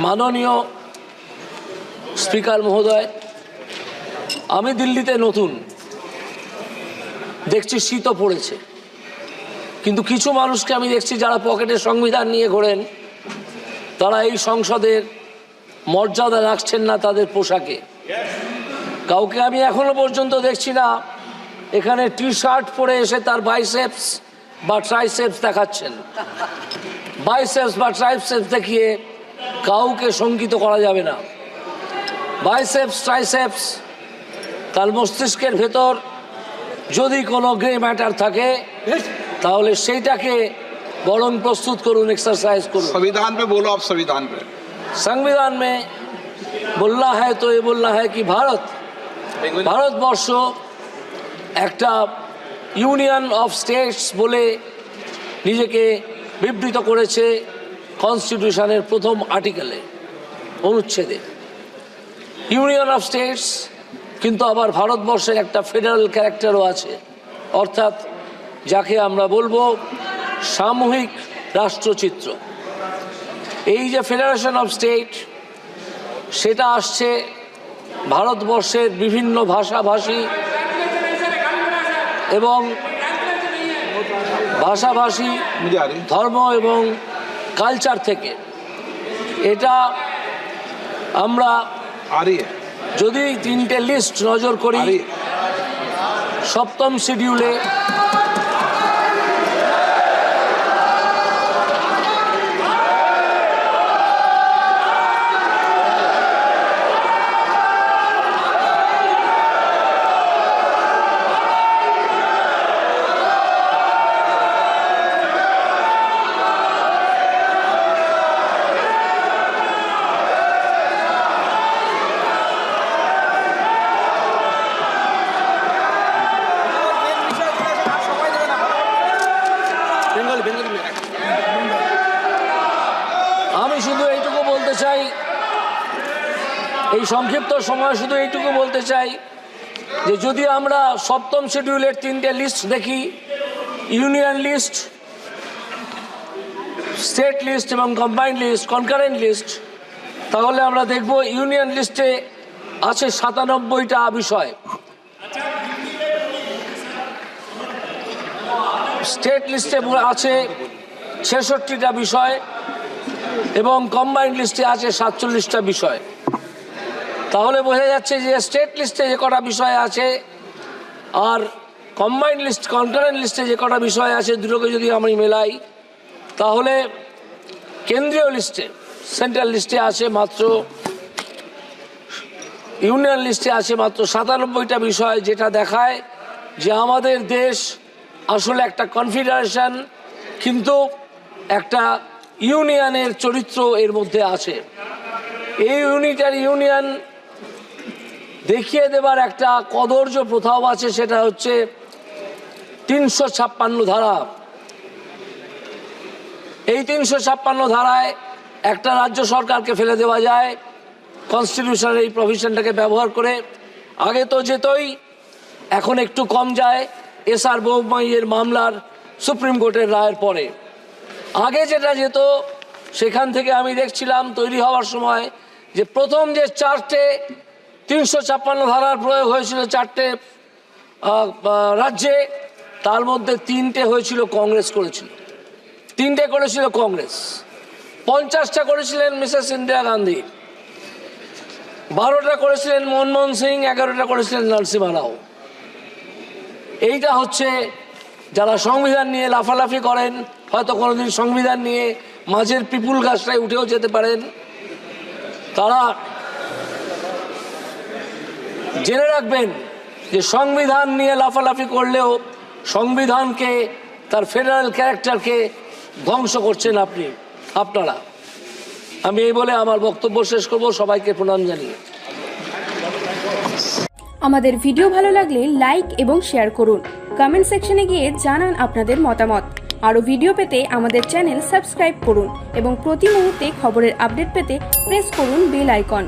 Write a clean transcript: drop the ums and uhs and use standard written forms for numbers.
মাননীয় স্পিকার মহোদয়, আমি দিল্লিতে নতুন, দেখছি শীতও পড়েছে, কিন্তু কিছু মানুষকে আমি দেখছি যারা পকেটে সংবিধান নিয়ে ঘোরেন, তারা এই সংসদের মর্যাদা রাখছেন না তাদের পোশাকে। কাউকে আমি এখনো পর্যন্ত দেখছি না এখানে টি শার্ট পরে এসে তার বাইসেপস বা ট্রাইসেপস দেখাচ্ছেন। বাইসেপস বা ট্রাইসেপস দেখিয়ে কাউকে শঙ্কিত করা যাবে না। বাইসেপস ট্রাইসেপস তার মস্তিষ্কের ভেতর যদি কোনো গ্রে ম্যাটার থাকে তাহলে সেইটাকে বরং প্রস্তুত করুন, एक्सरसाइज করুন। संविधान पे बोलो आप, संविधान पे। संविधान में बोलना है तो ये बोलना है कि ভারতবর্ষ একটা ইউনিয়ন অফ স্টেটস বলে নিজেকে বিবৃত করেছে কনস্টিটিউশনের প্রথম আর্টিকেলে, অনুচ্ছেদে ইউনিয়ন অফ স্টেটস, কিন্তু আবার ভারতবর্ষের একটা ফেডারেল ক্যারেক্টারও আছে, অর্থাৎ যাকে আমরা বলবো সামূহিক রাষ্ট্রচিত্র। এই যে ফেডারেশন অফ স্টেট, সেটা আসছে ভারতবর্ষের বিভিন্ন ভাষাভাষী এবং ধর্ম এবং কালচার থেকে। এটা আমরা যদি তিনটে লিস্ট নজর করি, সপ্তম শিডিউলে আমি শুধু এইটুকু বলতে চাই, এই সংক্ষিপ্ত সময় শুধু এইটুকু বলতে চাই যে যদি আমরা সপ্তম শিডিউলের তিনটে লিস্ট দেখি, ইউনিয়ন লিস্ট, স্টেট লিস্ট এবং কম্বাইন্ড লিস্ট, কনকারেন্ট লিস্ট, তাহলে আমরা দেখব ইউনিয়ন লিস্টে আছে 97টা বিষয়, স্টেট লিস্টে আছে 66টা বিষয় এবং কম্বাইন্ড লিস্টে আছে 47টা বিষয়। তাহলে বোঝা যাচ্ছে যে স্টেট লিস্টে যে কটা বিষয় আছে আর কম্বাইন্ড লিস্ট, কনকারেন্ট লিস্টে যে কটা বিষয় আছে, দুটোকে যদি আমি মেলাই তাহলে কেন্দ্রীয় লিস্টে, সেন্ট্রাল লিস্টে আছে মাত্র, ইউনিয়ন লিস্টে আছে মাত্র 97টা বিষয়, যেটা দেখায় যে আমাদের দেশ আসলে একটা কনফেডারেশন, কিন্তু একটা ইউনিয়নের চরিত্র এর মধ্যে আছে। এই ইউনিটারি ইউনিয়ন দেখিয়ে দেবার একটা কদর্য প্রথাও আছে, সেটা হচ্ছে 356 ধারা। এই 356 ধারায় একটা রাজ্য সরকারকে ফেলে দেওয়া যায় কনস্টিটিউশনের এই প্রভিশনটাকে ব্যবহার করে। আগে তো যেতই, এখন একটু কম যায় এসআর বোমাইয়ের মামলার সুপ্রিম কোর্টের রায়ের পরে। আগে যেটা যেত, সেখান থেকে আমি দেখছিলাম তৈরি হওয়ার সময় যে প্রথম যে 4টে 356 ধারার প্রয়োগ হয়েছিল 4টে রাজ্যে, তার মধ্যে 3টে হয়েছিল কংগ্রেস করেছিল, 3টে করেছিল কংগ্রেস, 50টা করেছিলেন মিসেস ইন্দিরা গান্ধী, 12টা করেছিলেন মনমোহন সিং, 11টা করেছিলেন নরসিমহা রাও। এইটা হচ্ছে যারা সংবিধান নিয়ে লাফালাফি করেন, হয়তো কোনোদিন সংবিধান নিয়ে মাঝের পিপুল গাছটায় উঠেও যেতে পারেন, তারা জেনে রাখবেন যে সংবিধান নিয়ে লাফালাফি করলেও সংবিধানকে, তার ফেডারেল ক্যারেক্টারকে ধ্বংস করছেন আপনারা। আমি এই বলে আমার বক্তব্য শেষ করব। সবাইকে প্রণাম জানিয়ে। আমাদের ভিডিও ভালো লাগলে লাইক এবং শেয়ার করুন। কমেন্ট সেকশনে গিয়ে জানান আপনাদের মতামত। আরও ভিডিও পেতে আমাদের চ্যানেল সাবস্ক্রাইব করুন এবং প্রতি মুহূর্তে খবরের আপডেট পেতে প্রেস করুন বেল আইকন।